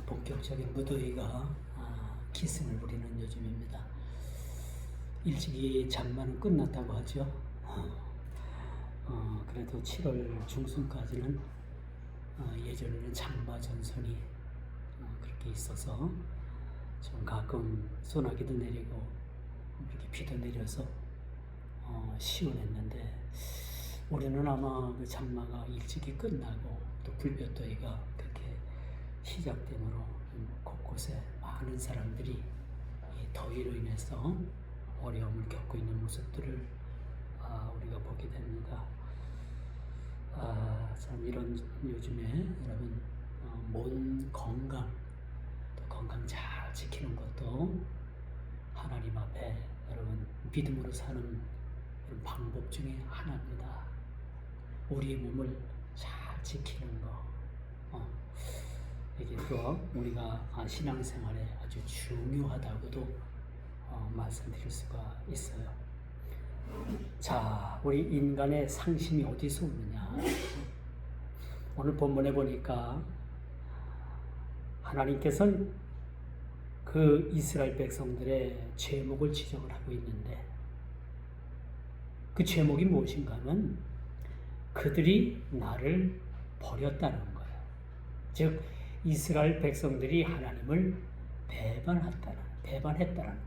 본격적인 무더위가 기승을 부리는 요즘입니다. 일찍이 장마는 끝났다고 하죠. 그래도 7월 중순까지는 예전에는 장마 전선이 그렇게 있어서 좀 가끔 소나기도 내리고 이렇게 비도 내려서 시원했는데, 올해는 아마 그 장마가 일찍이 끝나고 또 불볕더위가 그렇게 시작되므로 곳곳에 많은 사람들이 이 더위로 인해서 어려움을 겪고 있는 모습들을 우리가 보게 됩니다. 참 이런 요즘에 여러분 몸 건강, 또 건강 잘 지키는 것도 하나님 앞에 여러분 믿음으로 사는 그런 방법 중에 하나입니다. 우리의 몸을 잘 지키는 거, 이게 또 우리가 신앙생활에 아주 중요하다고도 말씀드릴 수가 있어요. 자, 우리 인간의 상심이 어디서 오느냐? 오늘 본문에 보니까 하나님께서는 그 이스라엘 백성들의 죄목을 지적을 하고 있는데, 그 죄목이 무엇인가 하면 그들이 나를 버렸다는 거예요. 즉 이스라엘 백성들이 하나님을 배반했다는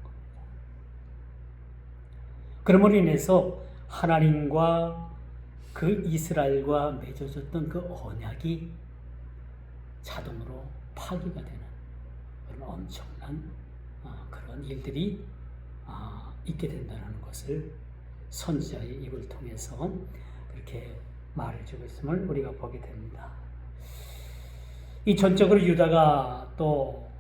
겁니다. 그러므로 인해서 하나님과 그 이스라엘과 맺어졌던 그 언약이 자동으로 파기가 되는 그런 엄청난 그런 일들이 있게 된다는 것을 선지자의 입을 통해서 그렇게 말해주고 있음을 우리가 보게 됩니다. 이 전적으로 유다가 또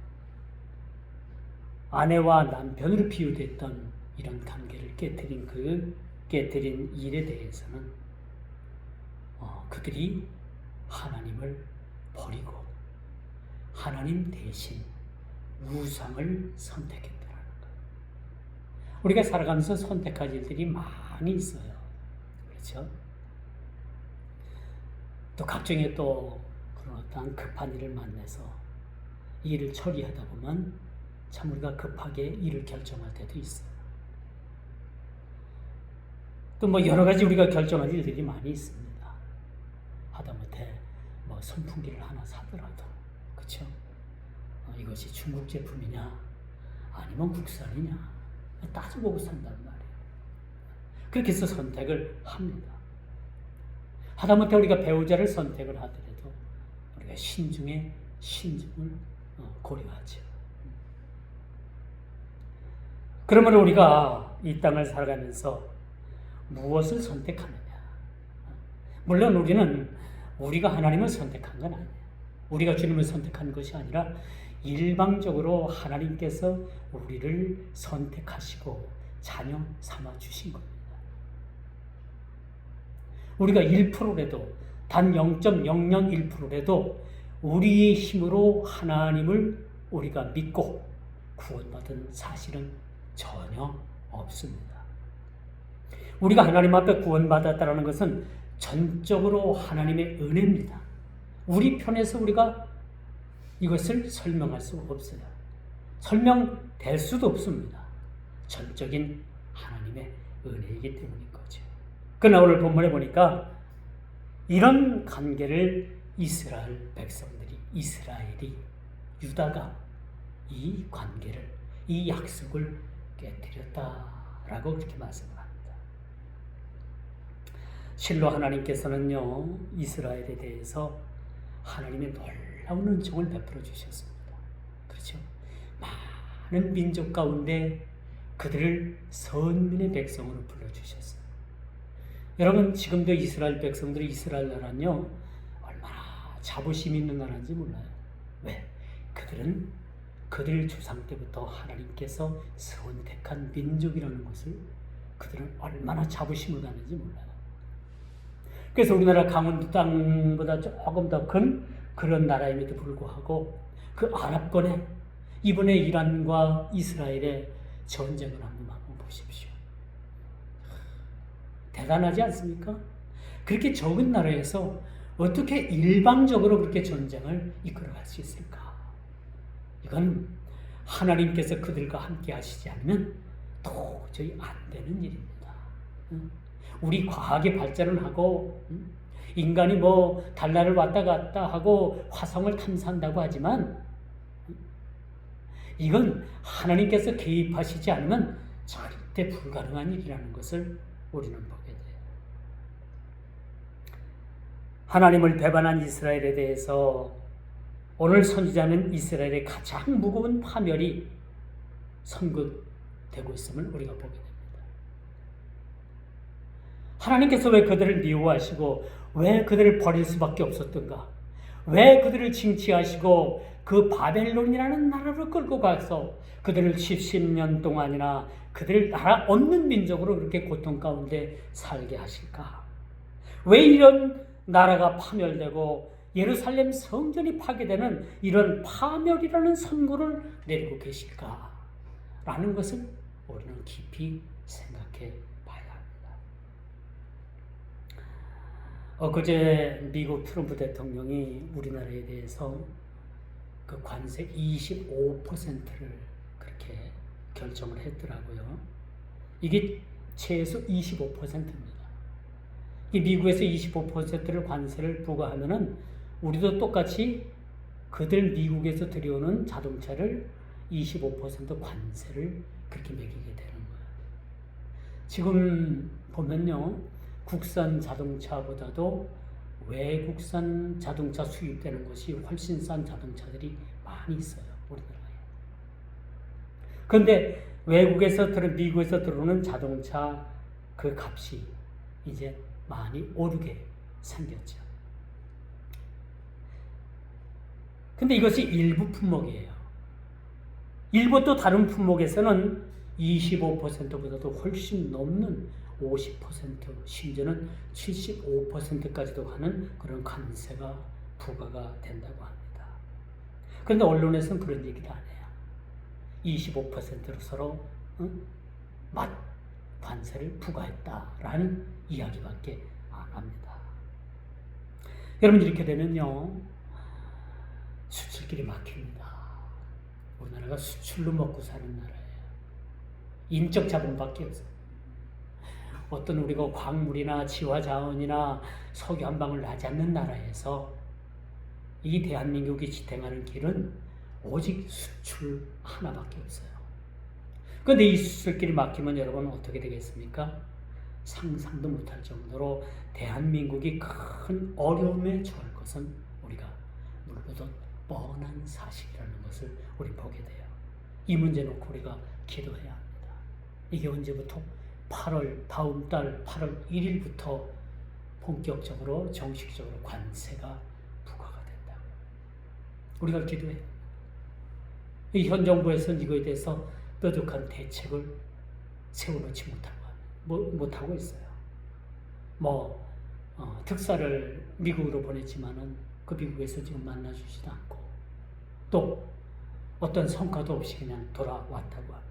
아내와 남편으로 비유됐던 이런 관계를 깨뜨린 일에 대해서는 그들이 하나님을 버리고 하나님 대신 우상을 선택했다는 거예요. 우리가 살아가면서 선택할 일들이 많이 있어요. 그렇죠? 또 각종의 또 그런 어떤 급한 일을 만나서 일을 처리하다 보면 참 우리가 급하게 일을 결정할 때도 있어요. 또 뭐 여러 가지 우리가 결정할 일들이 많이 있습니다. 하다못해 뭐 선풍기를 하나 사더라도, 그렇죠? 이것이 중국 제품이냐 아니면 국산이냐 따져보고 산단 말이에요. 그렇게 해서 선택을 합니다. 하다못해 우리가 배우자를 선택을 하더라도 우리가 신중에 신중을 고려하죠. 그러므로 우리가 이 땅을 살아가면서 무엇을 선택하느냐? 물론 우리가 하나님을 선택한 건 아니에요. 우리가 주님을 선택한 것이 아니라 일방적으로 하나님께서 우리를 선택하시고 자녀 삼아 주신 겁니다. 우리가 1%라도 단 0.001%라도 우리의 힘으로 하나님을 우리가 믿고 구원받은 사실은 전혀 없습니다. 우리가 하나님 앞에 구원받았다는 것은 전적으로 하나님의 은혜입니다. 우리 편에서 우리가 이것을 설명할 수가 없어요. 설명될 수도 없습니다. 전적인 하나님의 은혜이기 때문인 거죠. 그러나 오늘 본문에 보니까 이런 관계를 유다가 이 관계를, 이 약속을 깨뜨렸다라고 그렇게 말씀을 합니다. 실로 하나님께서는요, 이스라엘에 대해서 하나님의 놀라운 은총을 베풀어 주셨습니다. 그렇죠? 많은 민족 가운데 그들을 선민의 백성으로 불러주셨어요. 여러분, 지금도 이스라엘 백성들이, 이스라엘 나라는요, 얼마나 자부심 있는 나라인지 몰라요. 왜? 그들은 그들 조상 때부터 하나님께서 선택한 민족이라는 것을 그들은 얼마나 자부심을 갖는지 몰라요. 그래서 우리나라 강원도 땅보다 조금 더 큰 그런 나라임에도 불구하고 그 아랍권에 이번에 이란과 이스라엘의 전쟁을 한번 보십시오. 대단하지 않습니까? 그렇게 적은 나라에서 어떻게 일방적으로 그렇게 전쟁을 이끌어갈 수 있을까? 이건 하나님께서 그들과 함께 하시지 않으면 도저히 안 되는 일입니다. 우리 과학이 발전을 하고 인간이 뭐 달나라를 왔다 갔다 하고 화성을 탐사한다고 하지만 이건 하나님께서 개입하시지 않으면 절대 불가능한 일이라는 것을 우리는 보게 돼요. 하나님을 배반한 이스라엘에 대해서 오늘 선지자는 이스라엘의 가장 무거운 파멸이 선고되고 있음을 우리가 보게 됩니다. 하나님께서 왜 그들을 미워하시고 왜 그들을 버릴 수밖에 없었던가? 왜 그들을 징치하시고 그 바벨론이라는 나라로 끌고 가서 그들을 70년 동안이나 그들을 나라 없는 민족으로 그렇게 고통 가운데 살게 하실까? 왜 이런 나라가 파멸되고 예루살렘 성전이 파괴되는 이런 파멸이라는 선고를 내리고 계실까? 라는 것을 우리는 깊이 생각해 봐야 합니다. 엊그제 미국 트럼프 대통령이 우리나라에 대해서 그 관세 25%를 그렇게 결정을 했더라고요. 이게 최소 25%입니다. 이 미국에서 25%를 관세를 부과하면은 우리도 똑같이 그들 미국에서 들여오는 자동차를 25% 관세를 그렇게 매기게 되는 거예요. 지금 보면요, 국산 자동차보다도 외국산 자동차 수입되는 것이 훨씬 싼 자동차들이 많이 있어요, 우리나라에. 그런데 미국에서 들어오는 자동차 그 값이 이제 많이 오르게 생겼죠. 근데 이것이 일부 품목이에요. 일부 또 다른 품목에서는 25%보다도 훨씬 넘는 50%, 심지어는 75%까지도 가는 그런 관세가 부과가 된다고 합니다. 그런데 언론에서는 그런 얘기를 안 해요. 25%로 서로 관세를 부과했다라는 이야기밖에 안 합니다. 여러분, 이렇게 되면요, 수출길이 막힙니다. 우리나라가 수출로 먹고 사는 나라예요. 인적 자본밖에 없어요. 어떤 우리가 광물이나 지화자원이나 석유 한 방울 나지 않는 나라에서 이 대한민국이 지탱하는 길은 오직 수출 하나밖에 없어요. 그런데 이 수출길이 막히면 여러분 어떻게 되겠습니까? 상상도 못할 정도로 대한민국이 큰 어려움에 처할 것은 우리가 물보듯 뻔한 사실이라는 것을 우리 보게 돼요. 이 문제 놓고 우리가 기도해야 합니다. 이게 언제부터? 다음 달 8월 1일부터 본격적으로 정식적으로 관세가 부과가 된다. 우리가 기도해요. 이 현 정부에서는 이거에 대해서 뾰족한 대책을 세워놓지 못하고 있어요. 특사를 미국으로 보냈지만은 그 미국에서 지금 만나주지도 않고 또 어떤 성과도 없이 그냥 돌아왔다고 합니다.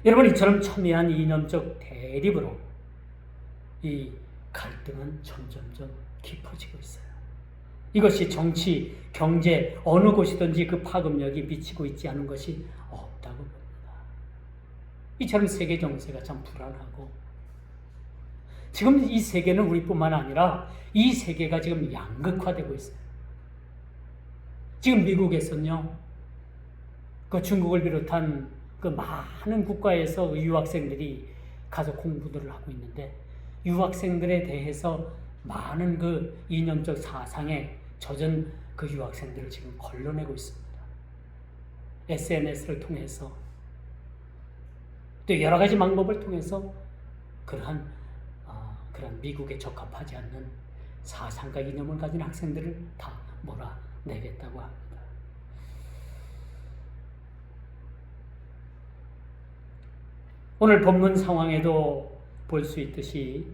여러분, 이처럼 첨예한 이념적 대립으로 이 갈등은 점점점 깊어지고 있어요. 이것이 정치, 경제, 어느 곳이든지 그 파급력이 미치고 있지 않은 것이 없다고 봅니다. 이처럼 세계 정세가 참 불안하고, 지금 이 세계는 우리뿐만 아니라 이 세계가 지금 양극화되고 있어요. 지금 미국에서는요, 그 중국을 비롯한 그 많은 국가에서 유학생들이 가서 공부들을 하고 있는데, 유학생들에 대해서 많은 그 이념적 사상에 젖은 그 유학생들을 지금 걸러내고 있습니다. SNS를 통해서 또 여러 가지 방법을 통해서 그러한 미국에 적합하지 않는 사상과 이념을 가진 학생들을 다 몰아내겠다고 합니다. 오늘 본문 상황에도 볼 수 있듯이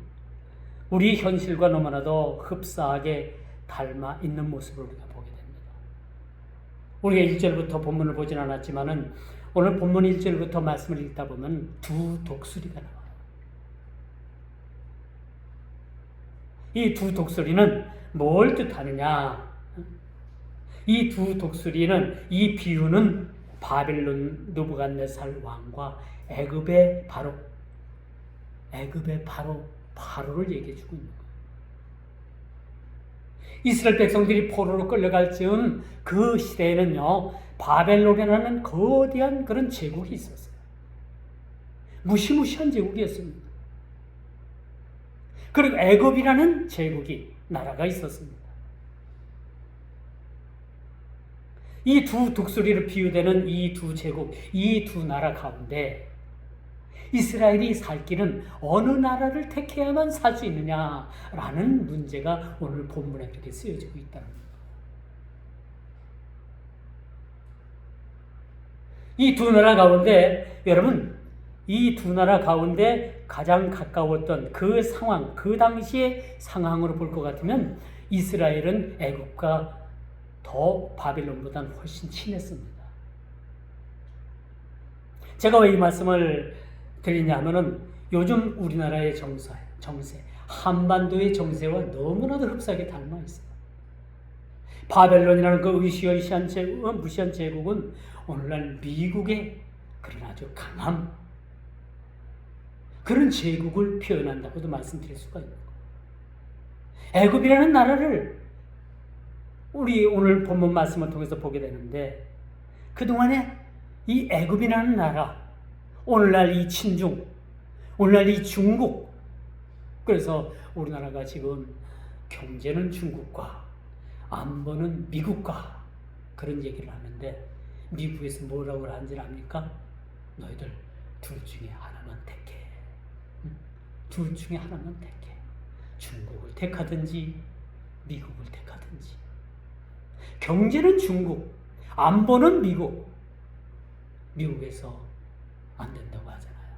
우리 현실과 너무나도 흡사하게 닮아 있는 모습을 우리가 보게 됩니다. 우리가 1절부터 본문을 보진 않았지만은 오늘 본문 1절부터 말씀을 읽다 보면 두 독수리가 나와요. 이 두 독수리는 뭘 뜻하느냐? 이 두 독수리는, 이 비유는 바벨론 느부갓네살 왕과 애굽의 바로를 얘기해 주고 있는 거예요. 이스라엘 백성들이 포로로 끌려갈 즈음 그 시대에는요, 바벨론이라는 거대한 그런 제국이 있었어요. 무시무시한 제국이었습니다. 그리고 애굽이라는 제국이, 나라가 있었습니다. 이 두 독수리를 비유되는 이 두 제국, 이 두 나라 가운데 이스라엘이 살 길은 어느 나라를 택해야만 살 수 있느냐라는 문제가 오늘 본문에 그렇게 쓰여지고 있다는 겁니다. 이 두 나라 가운데, 여러분, 이 두 나라 가운데 가장 가까웠던 그 상황, 그 당시의 상황으로 볼 것 같으면 이스라엘은 애굽과 더 바벨론보다는 훨씬 친했습니다. 제가 왜 이 말씀을 드리냐 하면은 요즘 우리나라의 정세, 한반도의 정세와 너무나도 흡사하게 닮아 있어요. 바벨론이라는 그 무시한 제국은 오늘날 미국의 그런 아주 강함, 그런 제국을 표현한다고도 말씀드릴 수가 있는 거예요. 애굽이라는 나라를 우리 오늘 본문 말씀을 통해서 보게 되는데, 그동안에 이 애굽이라는 나라, 오늘날 이 친중, 오늘날 이 중국, 그래서 우리나라가 지금 경제는 중국과 안보는 미국과 그런 얘기를 하는데, 미국에서 뭐라고 하는지 압니까? 너희들 둘 중에 하나만 택해. 둘 중에 하나만 택해. 중국을 택하든지 미국을 택하든지. 경제는 중국, 안보는 미국. 미국에서 안 된다고 하잖아요.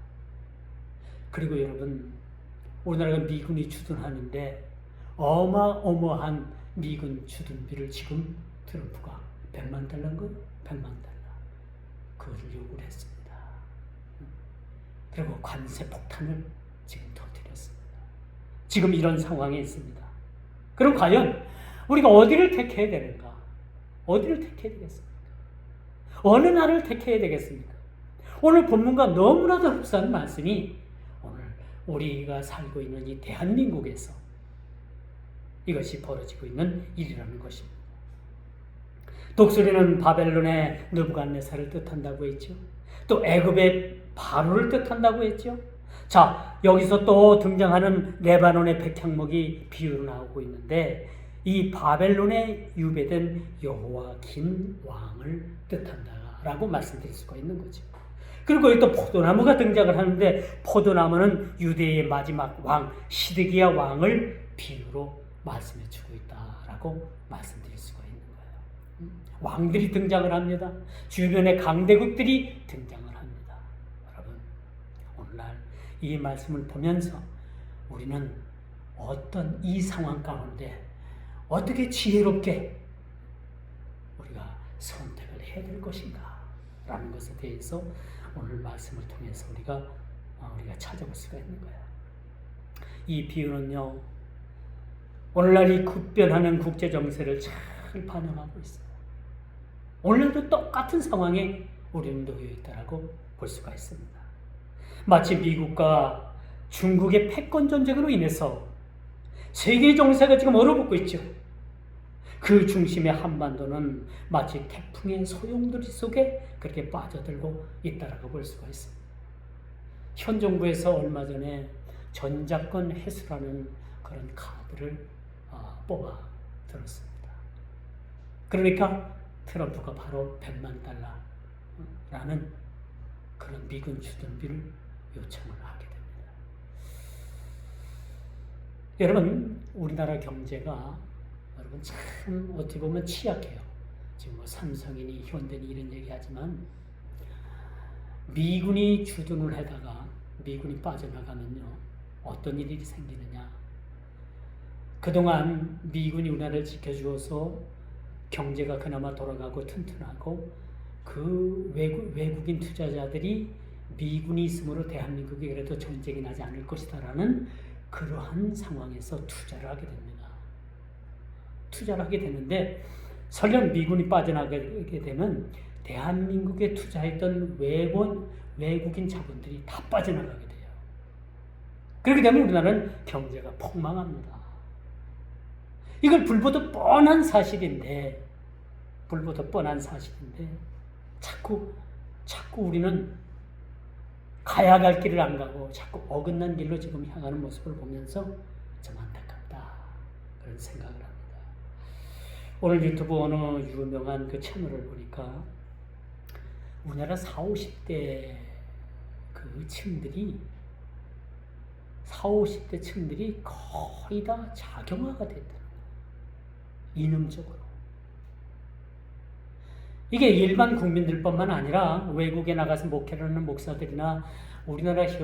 그리고 여러분, 우리나라가 미군이 주둔하는데 어마어마한 미군 주둔비를 지금 트럼프가 100만 달러인가? 100만 달러. 그것을 요구를 했습니다. 그리고 관세 폭탄을 지금 터뜨렸습니다. 지금 이런 상황에 있습니다. 그럼 과연 우리가 어디를 택해야 되는가? 어디를 택해야 되겠습니까? 어느 나라를 택해야 되겠습니까? 오늘 본문과 너무나도 흡사한 말씀이 오늘 우리가 살고 있는 이 대한민국에서 이것이 벌어지고 있는 일이라는 것입니다. 독수리는 바벨론의 느부갓네살을 뜻한다고 했죠. 또 애굽의 바로를 뜻한다고 했죠. 자, 여기서 또 등장하는 레바논의 백향목이 비유로 나오고 있는데, 이 바벨론에 유배된 여호와긴 왕을 뜻한다라고 말씀드릴 수가 있는 거죠. 그리고 또 포도나무가 등장을 하는데, 포도나무는 유대의 마지막 왕 시드기야 왕을 비유로 말씀해 주고 있다라고 말씀드릴 수가 있는 거예요. 왕들이 등장을 합니다. 주변의 강대국들이 등장을 합니다. 여러분, 오늘날 이 말씀을 보면서 우리는 어떤 이 상황 가운데 어떻게 지혜롭게 우리가 선택을 해야 될 것인가 라는 것에 대해서 오늘 말씀을 통해서 우리가 찾아볼 수가 있는 거예요. 이 비유는요, 오늘날 이 급변하는 국제 정세를 잘 반영하고 있어요. 오늘도 똑같은 상황에 우리는 놓여 있다라고 볼 수가 있습니다. 마치 미국과 중국의 패권 전쟁으로 인해서 세계 정세가 지금 얼어붙고 있죠. 그 중심의 한반도는 마치 태풍의 소용돌이 속에 그렇게 빠져들고 있다라고 볼 수가 있습니다. 현 정부에서 얼마 전에 전작권 회수라는 그런 카드를 뽑아 들었습니다. 그러니까 트럼프가 바로 100만 달러라는 그런 미군 주둔비를 요청을 하게 됩니다. 여러분, 우리나라 경제가 여러분 참 어떻게 보면 취약해요. 지금 뭐 삼성이니 현대니 이런 얘기하지만, 미군이 주둔을 하다가 미군이 빠져나가면요, 어떤 일이 생기느냐? 그동안 미군이 우리나라를 지켜주어서 경제가 그나마 돌아가고 튼튼하고, 그 외국인 투자자들이 미군이 있으므로 대한민국에 그래도 전쟁이 나지 않을 것이다라는 그러한 상황에서 투자를 하게 됩니다. 투자를 하게 되는데 설령 미군이 빠져나가게 되면 대한민국에 투자했던 외국인 자본들이 다 빠져나가게 돼요. 그렇게 되면 우리나라는 경제가 폭망합니다. 이걸 불보듯 뻔한 사실인데 자꾸 우리는 가야 갈 길을 안 가고 자꾸 어긋난 길로 지금 향하는 모습을 보면서 좀 안타깝다 그런 생각을 합니다. 오늘 유튜브 어느 유명한 그 채널을 보니까 우리나라 40, 50대 그 층들이 40, 50대 층들이 거의 다 자경화가 됐다는 거예요. 이념적으로. 이게 일반 국민들뿐만 아니라 외국에 나가서 목회를 하는 목사들이나 우리나라에서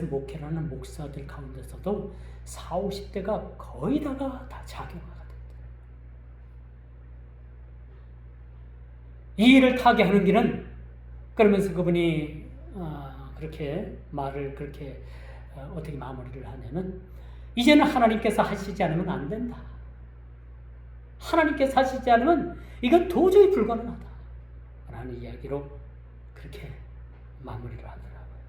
목회를 하는 목사들 가운데서도 40, 50대가 거의 다가 다 자경화가 됐다. 이 일을 타게 하는 길은 그러면서 그분이 그렇게 말을 그렇게 어떻게 마무리를 하냐면 이제는 하나님께서 하시지 않으면 안 된다. 하나님께서 하시지 않으면 이건 도저히 불가능하다 라는 이야기로 그렇게 마무리를 하더라고요.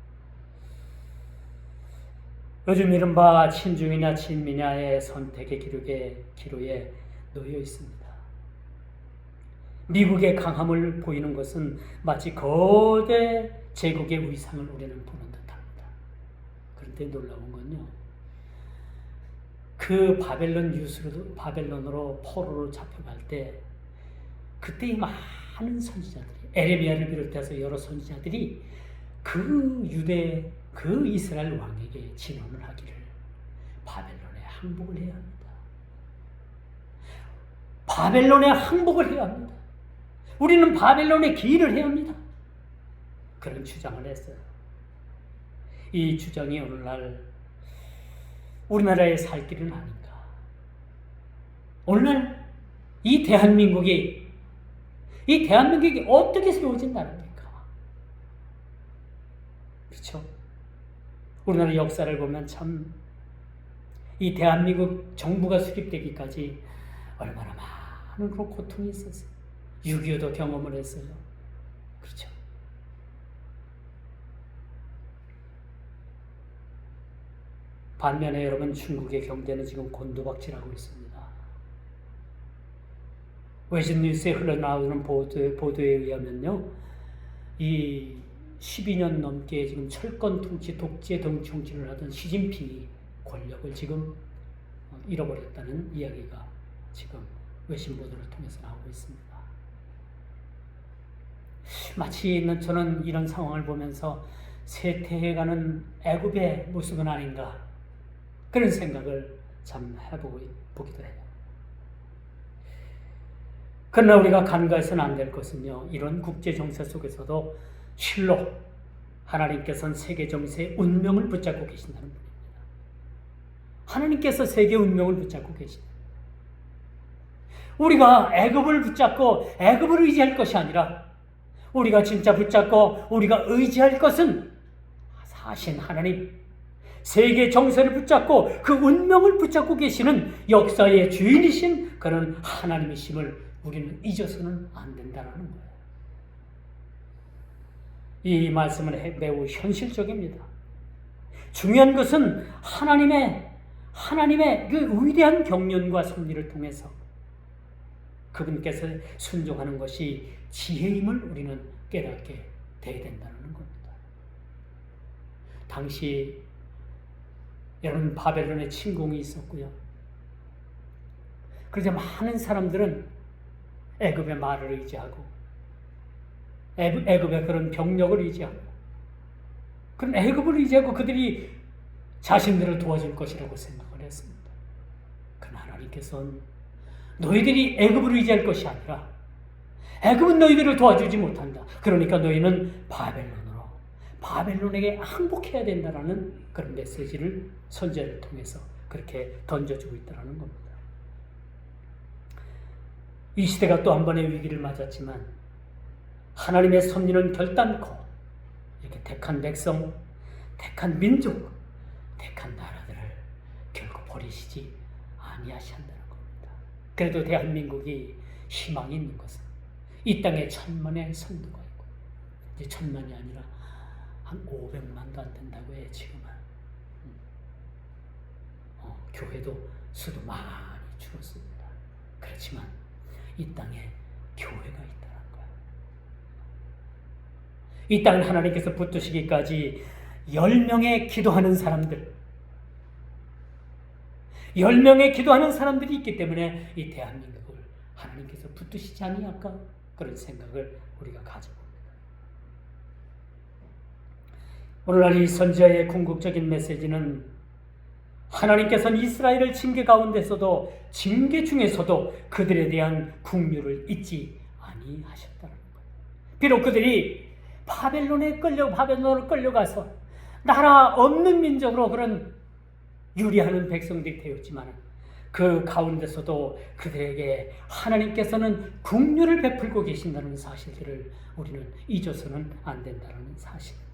요즘 이른바 친중이냐 친미냐의 선택의 기로에 놓여 있습니다. 미국의 강함을 보이는 것은 마치 거대 제국의 위상을 우리는 보는 듯합니다. 그런데 놀라운 건요, 그 바벨론으로 포로로 잡혀갈 때 그때 이 많은 선지자들이, 에레미야를 비롯해서 여러 선지자들이 그 이스라엘 왕에게 진언을 하기를 바벨론에 항복을 해야 합니다. 바벨론에 항복을 해야 합니다. 우리는 바벨론의 기일을 해야 합니다. 그런 주장을 했어요. 이 주장이 오늘날 우리나라의 살 길은 아닌가. 오늘날 이 대한민국이 어떻게 세워진다는가. 그렇죠? 우리나라 역사를 보면 참 이 대한민국 정부가 수립되기까지 얼마나 많은 그런 고통이 있었어요. 6.25도 경험을 했어요. 그렇죠? 반면에 여러분, 중국의 경제는 지금 곤두박질하고 있습니다. 외신 뉴스에 흘러나오는 보도에 의하면요, 이 12년 넘게 지금 철권 통치, 독재 정치를 하던 시진핑이 권력을 지금 잃어버렸다는 이야기가 지금 외신 보도를 통해서 나오고 있습니다. 마치 저는 이런 상황을 보면서 쇠퇴해가는 애굽의 모습은 아닌가, 그런 생각을 참 해보기도 해요. 그러나 우리가 간과해서는 안 될 것은요, 이런 국제 정세 속에서도 실로 하나님께서는 세계 정세의 운명을 붙잡고 계신다는 분입니다. 하나님께서 세계 운명을 붙잡고 계십니다. 우리가 애굽을 붙잡고 애굽을 의지할 것이 아니라 우리가 진짜 붙잡고 우리가 의지할 것은 사신 하나님, 세계 정세를 붙잡고 그 운명을 붙잡고 계시는 역사의 주인이신 그런 하나님이심을 우리는 잊어서는 안 된다는 거예요. 이 말씀은 매우 현실적입니다. 중요한 것은 하나님의 그 위대한 경륜과 섭리를 통해서 그분께서 순종하는 것이 지혜임을 우리는 깨닫게 돼야 된다는 겁니다. 당시 여러분, 바벨론의 침공이 있었고요. 그래서 많은 사람들은 애굽의 말을 의지하고 애굽의 그런 병력을 의지하고 그런 애굽을 의지하고 그들이 자신들을 도와줄 것이라고 생각을 했습니다. 그러나 하나님께서는 너희들이 애굽을 의지할 것이 아니라 애굽은 너희들을 도와주지 못한다. 그러니까 너희는 바벨론에게 항복해야 된다라는 그런 메시지를 선지자를 통해서 그렇게 던져주고 있다는 겁니다. 이 시대가 또 한 번의 위기를 맞았지만 하나님의 섭리는 결단코 이렇게 택한 백성, 택한 민족, 택한 나라들을 결국 버리시지 아니하신다는 겁니다. 그래도 대한민국이 희망이 있는 것은 이 땅에 1000만의 성도가 있고, 이제 1000만이 아니라 한 500만도 안 된다고 해요. 지금은 교회도 수도 많이 줄었습니다. 그렇지만 이 땅에 교회가 있다는 거예요. 이 땅을 하나님께서 붙드시기까지 10명의 기도하는 사람들, 10명의 기도하는 사람들이 있기 때문에 이 대한민국을 하나님께서 붙드시지 아니할까, 그런 생각을 우리가 가져봅니다. 오늘날 이 선지자의 궁극적인 메시지는 하나님께서는 이스라엘을 징계 가운데서도, 징계 중에서도 그들에 대한 긍휼을 잊지 아니하셨다는 거예요. 비록 그들이 바벨론을 끌려가서 나라 없는 민족으로 그런 유리하는 백성들이 되었지만, 그 가운데서도 그들에게 하나님께서는 긍휼을 베풀고 계신다는 사실들을 우리는 잊어서는 안 된다는 사실입니다.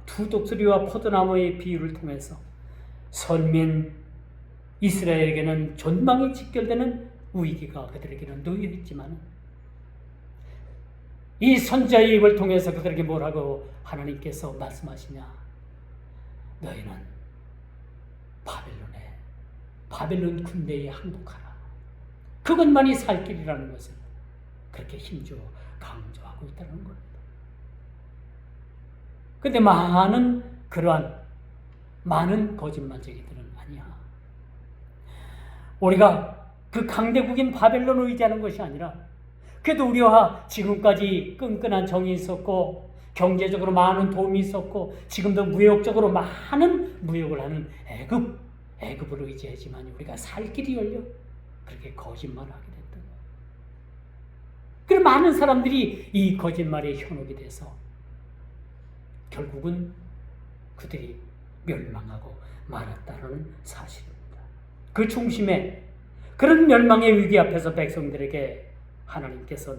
두 독수리와 포도나무의 비유를 통해서 선민 이스라엘에게는 전망이 직결되는 위기가 그들에게는 놓여 있지만, 이 선지자의 입을 통해서 그들에게 뭐라고 하나님께서 말씀하시냐? 너희는 바벨론 군대에 항복하라. 그것만이 살 길이라는 것을 그렇게 힘주어 강조하고 있다는 겁니다. 근데 많은 거짓말쟁이들은 아니야. 우리가 그 강대국인 바벨론을 의지하는 것이 아니라, 그래도 우리와 지금까지 끈끈한 정이 있었고, 경제적으로 많은 도움이 있었고, 지금도 무역적으로 많은 무역을 하는 애굽을 의지하지만 우리가 살 길이 열려 그렇게 거짓말을 하게 됐던 거예요. 그래서 많은 사람들이 이 거짓말에 현혹이 돼서 결국은 그들이 멸망하고 말았다는 사실입니다. 그 중심에, 그런 멸망의 위기 앞에서 백성들에게 하나님께서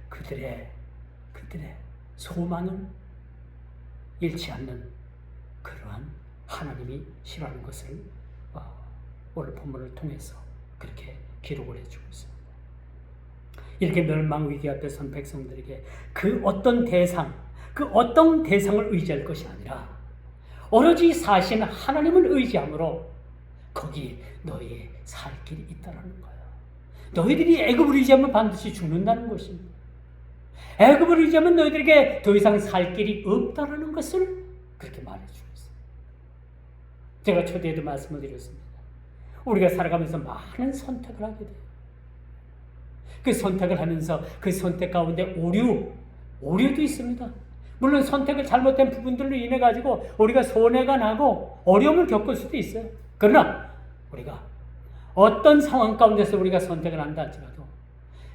그들의 소망을 잃지 않는 그러한 하나님이 싫어하는 것을 오늘 본문을 통해서 그렇게 기록을 해주고 있습니다. 이렇게 멸망 위기 앞에 선 백성들에게 그 어떤 대상을 의지할 것이 아니라 오로지 사신 하나님을 의지함으로 거기 너희의 살 길이 있다는 거예요. 너희들이 애굽을 의지하면 반드시 죽는다는 것입니다. 애굽을 의지하면 너희들에게 더 이상 살 길이 없다는 것을 그렇게 말해주고 있어요. 제가 초대에도 말씀을 드렸습니다. 우리가 살아가면서 많은 선택을 하게 돼요. 그 선택을 하면서 그 선택 가운데 오류도 있습니다. 물론 선택을 잘못된 부분들로 인해 가지고 우리가 손해가 나고 어려움을 겪을 수도 있어요. 그러나 우리가 어떤 상황 가운데서 우리가 선택을 한다 할지라도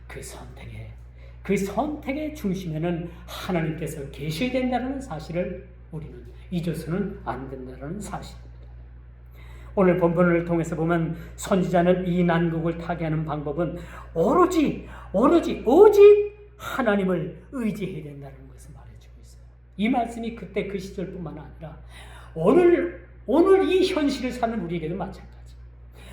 그 선택의 중심에는 하나님께서 계셔야 된다는 사실을 우리는 잊어서는 안 된다는 사실입니다. 오늘 본문을 통해서 보면 선지자는 이 난국을 타개하는 방법은 오직 하나님을 의지해야 된다는 것을 말해주고 있어요. 이 말씀이 그때 그 시절뿐만 아니라 오늘 이 현실을 사는 우리에게도 마찬가지.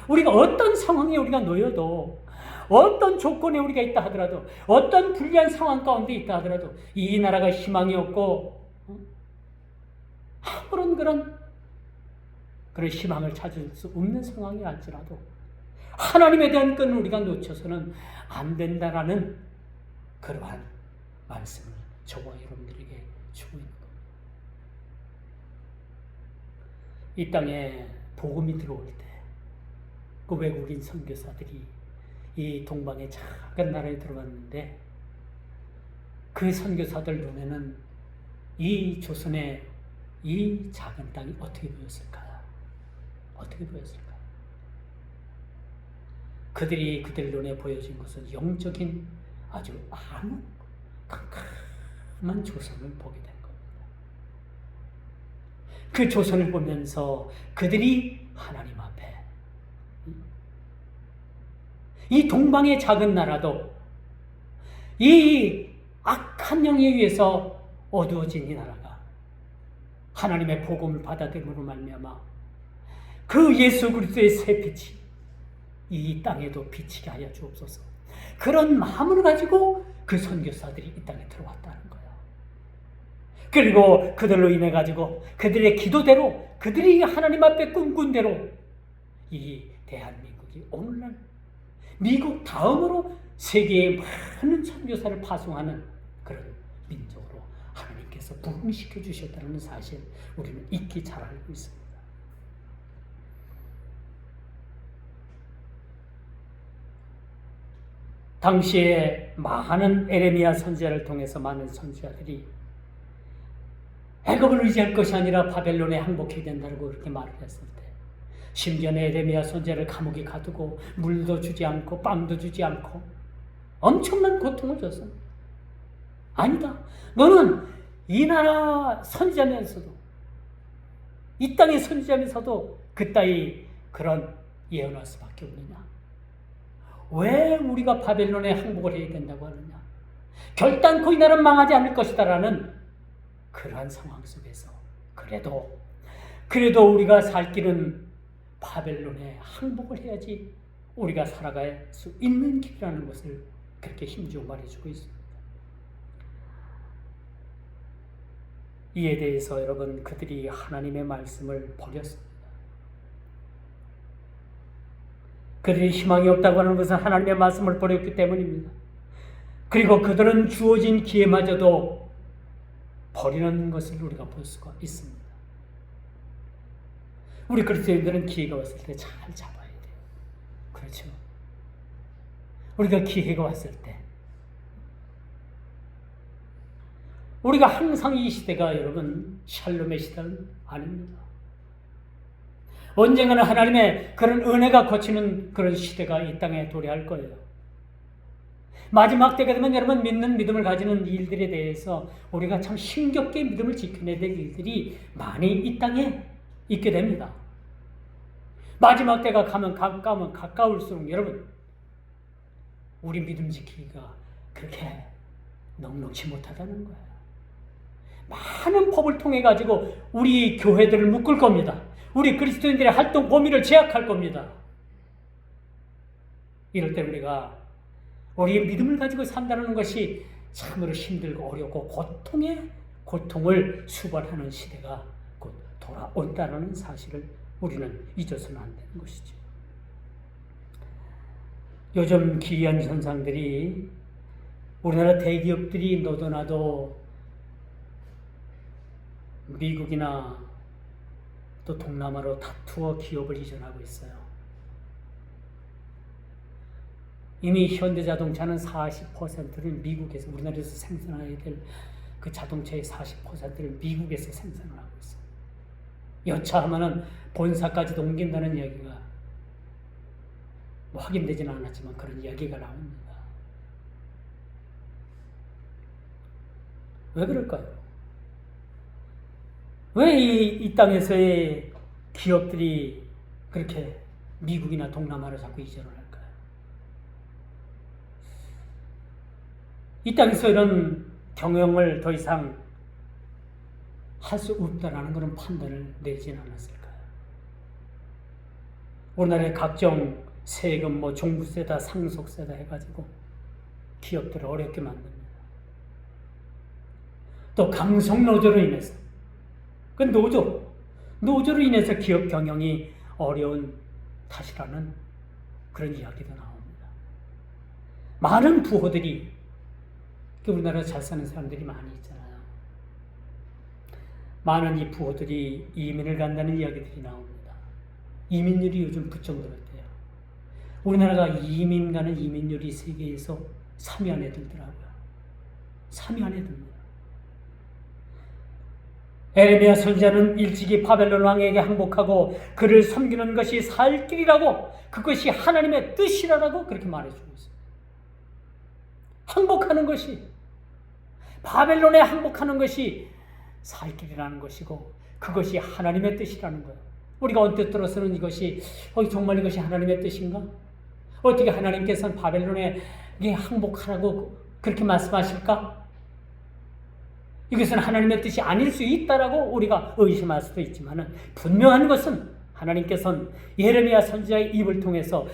우리가 어떤 상황에 우리가 놓여도, 어떤 조건에 우리가 있다 하더라도, 어떤 불리한 상황 가운데 있다 하더라도, 이 나라가 희망이 없고 아무런 그런 희망을 찾을 수 없는 상황이 할지라도 하나님에 대한 끈을 우리가 놓쳐서는 안 된다라는 그러한 말씀을 저와 여러분들에게 주고 있는 겁니다. 이 땅에 복음이 들어올 때 그 외국인 선교사들이 이 동방의 작은 나라에 들어갔는데 그 선교사들 눈에는 이 조선의 이 작은 땅이 어떻게 보였을까? 그들이 그들 눈에 보여진 것은 영적인 아주 깜깜한 조선을 보게 된 겁니다. 그 조선을 보면서 그들이 하나님 앞에, 이 동방의 작은 나라도 이 악한 영에 의해서 어두워진 이 나라가 하나님의 복음을 받아들임으로 말미암아 그 예수 그리스도의 새 빛이 이 땅에도 비치게 하여 주옵소서. 그런 마음을 가지고 그 선교사들이 이 땅에 들어왔다는 거예요. 그리고 그들로 인해 가지고 그들의 기도대로, 그들이 하나님 앞에 꿈꾼 대로 이 대한민국이 오늘날 미국 다음으로 세계에 많은 선교사를 파송하는 그런 민족으로 하나님께서 부흥시켜 주셨다는 사실 우리는 익히 잘 알고 있습니다. 당시에 많은 에레미야 선지자를 통해서 많은 선지자들이 애굽을 의지할 것이 아니라 바벨론에 항복해야 된다고 그렇게 말을 했을 때, 심지어 에레미야 선지자를 감옥에 가두고 물도 주지 않고 빵도 주지 않고 엄청난 고통을 줬습니다. 아니다, 너는 이 나라 선지자면서도, 이 땅의 선지자면서도 그따위 그런 예언할 수밖에 없느냐? 왜 우리가 바벨론에 항복을 해야 된다고 하느냐? 결단코 이 나라는 망하지 않을 것이다 라는 그러한 상황 속에서 그래도 우리가 살 길은 바벨론에 항복을 해야지 우리가 살아갈 수 있는 길이라는 것을 그렇게 힘주어 말해주고 있습니다. 이에 대해서 여러분, 그들이 하나님의 말씀을 버렸습니다. 그들이 희망이 없다고 하는 것은 하나님의 말씀을 버렸기 때문입니다. 그리고 그들은 주어진 기회마저도 버리는 것을 우리가 볼 수가 있습니다. 우리 그리스도인들은 기회가 왔을 때 잘 잡아야 돼요. 그렇죠? 우리가 기회가 왔을 때 우리가 항상 이 시대가 여러분 샬롬의 시대는 아닙니다. 언젠가는 하나님의 그런 은혜가 거치는 그런 시대가 이 땅에 도래할 거예요. 마지막 때가 되면 여러분, 믿는 믿음을 가지는 일들에 대해서 우리가 참 힘겹게 믿음을 지켜내야 될 일들이 많이 이 땅에 있게 됩니다. 마지막 때가 가면 가까울수록 여러분, 우리 믿음 지키기가 그렇게 넉넉지 못하다는 거예요. 많은 법을 통해 가지고 우리 교회들을 묶을 겁니다. 우리 그리스도인들의 활동 범위를 제약할 겁니다. 이럴 때 우리가 우리의 믿음을 가지고 산다는 것이 참으로 힘들고 어렵고 고통을 수반하는 시대가 곧 돌아온다는 사실을 우리는 잊어서는 안 되는 것이죠. 요즘 기이한 현상들이 우리나라 대기업들이 너도나도 미국이나 또 동남아로 다투어 기업을 이전하고 있어요. 이미 현대자동차는 40%를 미국에서, 우리나라에서 생산해야 될 그 자동차의 40%를 미국에서 생산을 하고 있어요. 여차하면은 본사까지도 옮긴다는 이야기가 확인되지는 않았지만 그런 이야기가 나옵니다. 왜 그럴까요? 왜 이 땅에서의 기업들이 그렇게 미국이나 동남아로 자꾸 이전을 할까요? 이 땅에서 이런 경영을 더 이상 할 수 없다라는 그런 판단을 내지는 않았을까요? 우리나라의 각종 세금, 종부세다, 상속세다 해가지고 기업들을 어렵게 만듭니다. 또 강성노조로 인해서, 그 노조로 인해서 기업 경영이 어려운 탓이라는 그런 이야기도 나옵니다. 많은 부호들이, 우리나라 잘 사는 사람들이 많이 있잖아요. 많은 이 부호들이 이민을 간다는 이야기들이 나옵니다. 이민율이 요즘 부쩍 늘었대요. 우리나라가 이민 가는 이민율이 세계에서 3위 안에 들더라고요. 3위 안에 듭니다. 에레미야 선지자는 일찍이 바벨론 왕에게 항복하고 그를 섬기는 것이 살 길이라고, 그것이 하나님의 뜻이라고 그렇게 말해주고 있어요. 항복하는 것이, 바벨론에 항복하는 것이 살 길이라는 것이고 그것이 하나님의 뜻이라는 거예요. 우리가 언뜻 들어서는 이것이 정말 이것이 하나님의 뜻인가? 어떻게 하나님께서는 바벨론에 항복하라고 그렇게 말씀하실까? 이것은 하나님의 뜻이 아닐 수 있다라고 우리가 의심할 수도 있지만 분명한 것은 하나님께서는 예레미야 선지자의 입을 통해서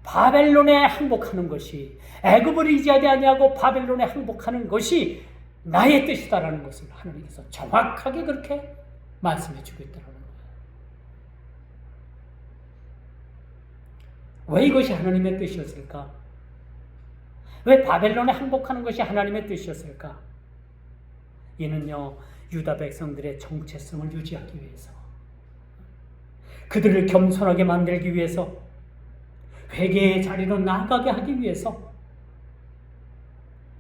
바벨론에 항복하는 것이, 애굽을 의지하지 아니하고 바벨론에 항복하는 것이 나의 뜻이다라는 것을 하나님께서 정확하게 그렇게 말씀해 주고 있다는 거예요. 왜 이것이 하나님의 뜻이었을까? 왜 바벨론에 항복하는 것이 하나님의 뜻이었을까? 이는요, 유다 백성들의 정체성을 유지하기 위해서, 그들을 겸손하게 만들기 위해서, 회개의 자리로 나아가게 하기 위해서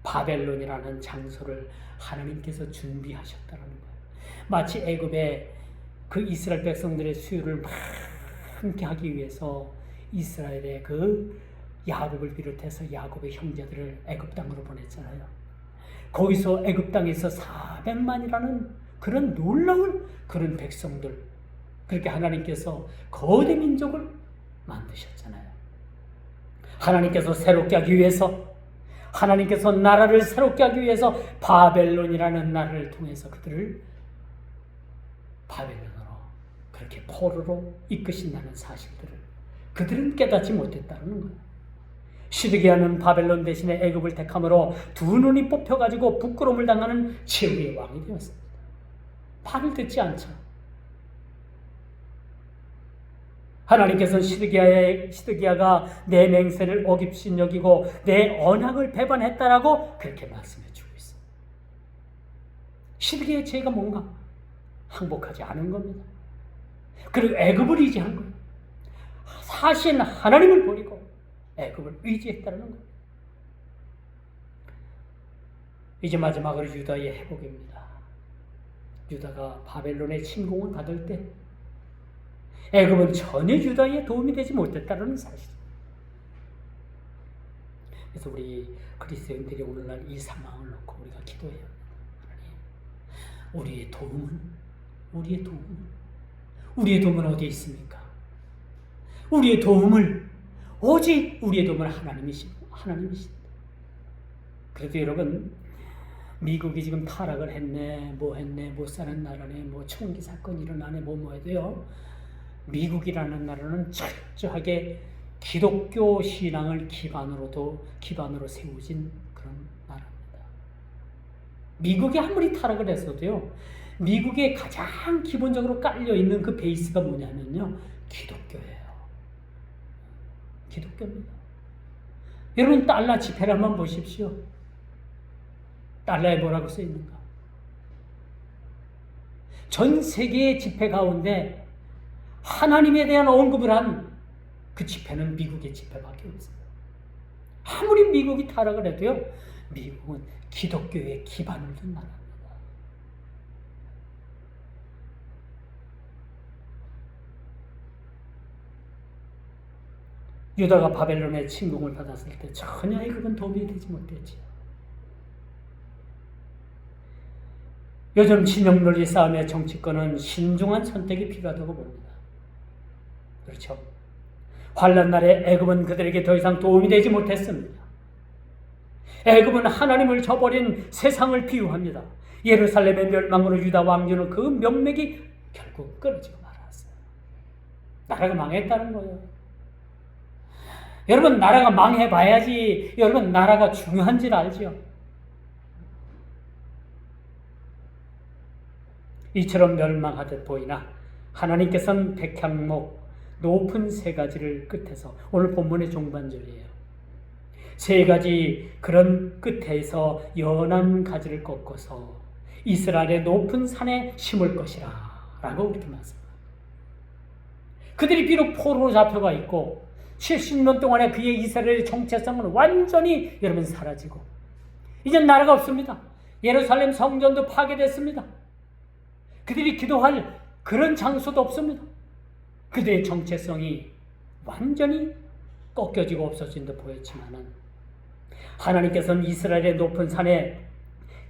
바벨론이라는 장소를 하나님께서 준비하셨다는 거예요. 마치 애굽의 그 이스라엘 백성들의 수요를 함께 하기 위해서 이스라엘의 그 야곱을 비롯해서 야곱의 형제들을 애굽 땅으로 보냈잖아요. 거기서 애굽 땅에서 400만이라는 그런 놀라운 그런 백성들, 그렇게 하나님께서 거대 민족을 만드셨잖아요. 하나님께서 새롭게 하기 위해서, 하나님께서 나라를 새롭게 하기 위해서 바벨론이라는 나라를 통해서 그들을 바벨론으로, 그렇게 포로로 이끄신다는 사실들을 그들은 깨닫지 못했다는 거예요. 시드기야는 바벨론 대신에 애굽을 택함으로 두 눈이 뽑혀가지고 부끄러움을 당하는 최후의 왕이 되었습니다. 말을 듣지 않죠. 하나님께서는 시드기야가 내 맹세를 어깁신 여기고 내 언약을 배반했다라고 그렇게 말씀해 주고 있어요. 시드기야의 죄가 뭔가? 항복하지 않은 겁니다. 그리고 애굽을 의지한 거예요. 사실 하나님을 버리고 애굽을 의지했다는 거예요. 이제 마지막으로 유다의 회복입니다. 유다가 바벨론의 침공을 받을 때 애굽은 전혀 유다에 도움이 되지 못했다는 사실. 그래서 우리 그리스도인들이 오늘날 이 상황을 놓고 우리가 기도해요. 하나님, 우리의 도움은 어디에 있습니까? 우리의 도움은 하나님이십니다. 그래도 여러분, 미국이 지금 타락을 했네, 못 사는 나라네, 총기 사건이 일어나네, 해도요, 미국이라는 나라는 철저하게 기독교 신앙을 기반으로 세워진 그런 나라입니다. 미국이 아무리 타락을 했어도요, 미국에 가장 기본적으로 깔려있는 그 베이스가 뭐냐면요, 기독교예요. 기독교입니다. 여러분, 달러 지폐를 한번 보십시오. 달러에 뭐라고 써있는가? 전 세계의 지폐 가운데 하나님에 대한 언급을 한 그 지폐는 미국의 지폐밖에 없어요. 아무리 미국이 타락을 해도요, 미국은 기독교의 기반을 둔 나라입니다. 유다가 바벨론의 침공을 받았을 때 전혀 애굽은 도움이 되지 못했지요. 요즘 진영 논리 싸움의 정치권은 신중한 선택이 필요하다고 봅니다. 그렇죠? 환난 날에 애굽은 그들에게 더 이상 도움이 되지 못했습니다. 애굽은 하나님을 저버린 세상을 비유합니다. 예루살렘의 멸망으로 유다 왕조는 그 명맥이 결국 끊어지고 말았어요. 나라가 망했다는 거예요. 여러분, 나라가 망해봐야지 여러분 나라가 중요한지를 알죠. 이처럼 멸망하듯 보이나 하나님께서는 백향목 높은 세 가지를 끝에서, 오늘 본문의 종반절이에요, 세 가지 그런 끝에서 연한 가지를 꺾어서 이스라엘의 높은 산에 심을 것이라 라고 그렇게 말씀합니다. 그들이 비록 포로로 잡혀가 있고 70년 동안의 그의 이스라엘의 정체성은 완전히 여러분 사라지고 이제 나라가 없습니다. 예루살렘 성전도 파괴됐습니다. 그들이 기도할 그런 장소도 없습니다. 그들의 정체성이 완전히 꺾여지고 없어진 듯 보였지만은 하나님께서는 이스라엘의 높은 산에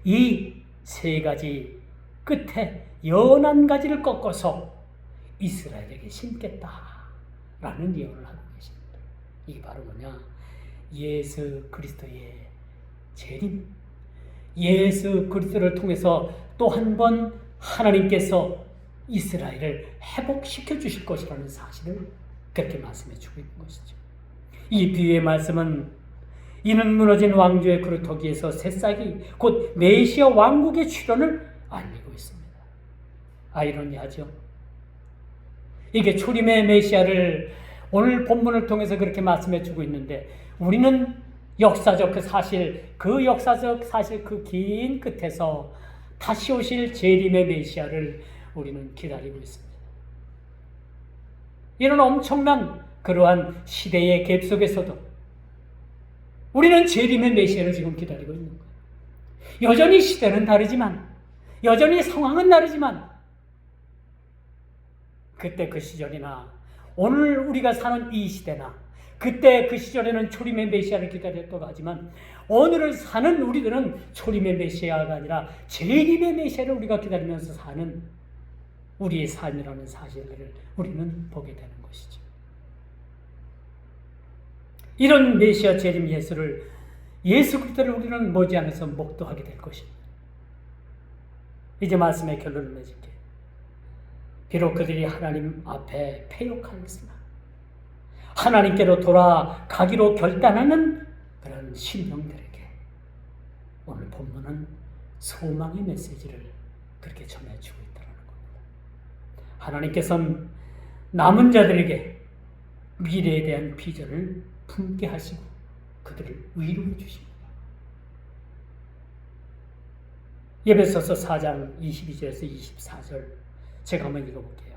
이 세 가지 끝에 연한 가지를 꺾어서 이스라엘에게 심겠다라는 예언을 하고 계십니다. 이게 바로 뭐냐? 예수 그리스도의 재림, 예수 그리스도를 통해서 또 한 번 하나님께서 이스라엘을 회복시켜 주실 것이라는 사실을 그렇게 말씀해 주고 있는 것이죠. 이 비유의 말씀은 이는 무너진 왕조의 그루터기에서 새싹이 곧 메시아 왕국의 출현을 알리고 있습니다. 아이러니하죠. 이게 초림의 메시아를 오늘 본문을 통해서 그렇게 말씀해 주고 있는데, 우리는 역사적 그 긴 끝에서 다시 오실 재림의 메시아를 우리는 기다리고 있습니다. 이런 엄청난 그러한 시대의 갭 속에서도 우리는 재림의 메시아를 지금 기다리고 있는 거예요. 여전히 시대는 다르지만, 여전히 상황은 다르지만, 그때 그 시절이나 오늘 우리가 사는 이 시대나 그때 그 시절에는 초림의 메시아를 기다렸다고 하지만, 오늘을 사는 우리들은 초림의 메시아가 아니라 재림의 메시아를 우리가 기다리면서 사는 우리의 삶이라는 사실을 우리는 보게 되는 것이죠. 이런 메시아 재림 예수 그리스도를 우리는 머지않아서 목도하게 될 것입니다. 이제 말씀의 결론을 맺을게요. 비록 그들이 하나님 앞에 패역하였으나 하나님께로 돌아가기로 결단하는 그런 심령들에게 오늘 본문은 소망의 메시지를 그렇게 전해주고 있다는 겁니다. 하나님께서는 남은 자들에게 미래에 대한 비전을 품게 하시고 그들을 위로해 주십니다. 에베소서 4장 22절에서 24절 제가 한번 읽어볼게요.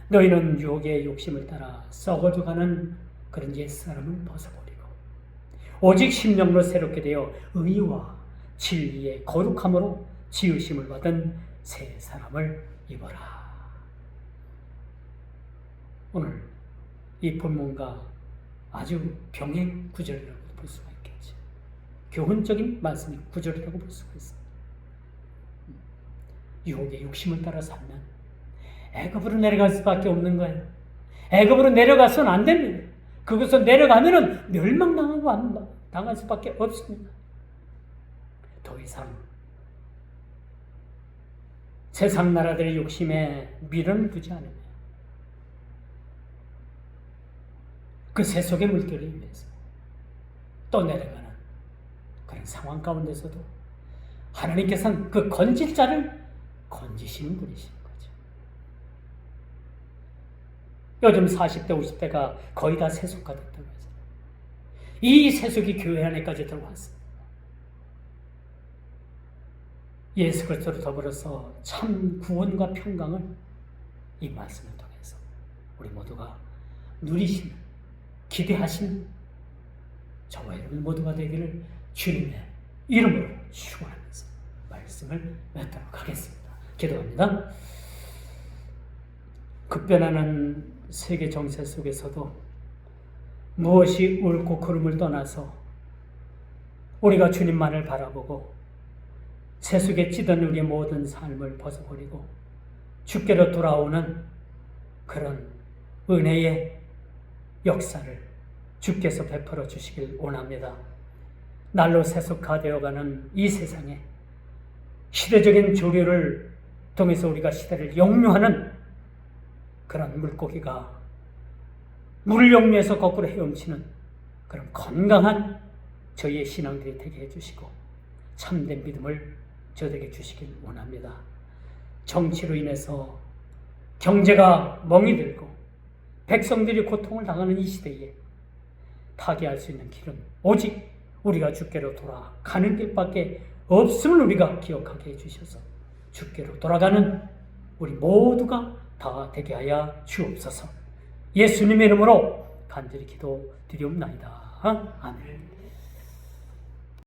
너희는 유혹의 욕심을 따라 썩어져가는 그런 옛사람을 벗어버리고 오직 심령으로 새롭게 되어 의와 진리의 거룩함으로 지으심을 받은 새 사람을 입어라. 오늘 이 본문과 아주 병행 구절이라고 볼 수가 있겠죠. 교훈적인 말씀이 구절이라고 볼 수가 있습니다. 유혹의 욕심을 따라 살면 애굽으로 내려갈 수밖에 없는 거예요. 애굽으로 내려가서는 안 됩니다. 그곳으로 내려가면은 멸망당하고 당할 수밖에 없습니다. 더 이상 세상 나라들의 욕심에 미련을 두지 않으며 그 세속의 물결에 의해서 또 내려가는 그런 상황 가운데서도 하나님께서는 그 건질 자를 건지시는 분이신 거죠. 요즘 40대, 50대가 거의 다 세속화 됐다고 해서 이 세속이 교회 안에까지 들어왔습니다. 예수 그리스도로 더불어서 참 구원과 평강을 이 말씀을 통해서 우리 모두가 누리시는, 기대하시는 저와 여러분 모두가 되기를 주님의 이름으로 축원하면서 말씀을 맺도록 하겠습니다. 기도합니다. 급변하는 세계 정세 속에서도 무엇이 옳고 그름을 떠나서 우리가 주님만을 바라보고 세속에 찌든 우리의 모든 삶을 벗어버리고 주께로 돌아오는 그런 은혜의 역사를 주께서 베풀어 주시길 원합니다. 날로 세속화되어가는 이 세상에 시대적인 조류를 통해서 우리가 시대를 역류하는 그런 물고기가 물을 역류해서 거꾸로 헤엄치는 그런 건강한 저희의 신앙들이 되게 해주시고 참된 믿음을 저에게 주시길 원합니다. 정치로 인해서 경제가 멍이 들고 백성들이 고통을 당하는 이 시대에 타개할 수 있는 길은 오직 우리가 주께로 돌아가는 길밖에 없음을 우리가 기억하게 해주셔서 주께로 돌아가는 우리 모두가 다 되게 하여 주옵소서. 예수님의 이름으로 간절히 기도드리옵나이다. 아멘.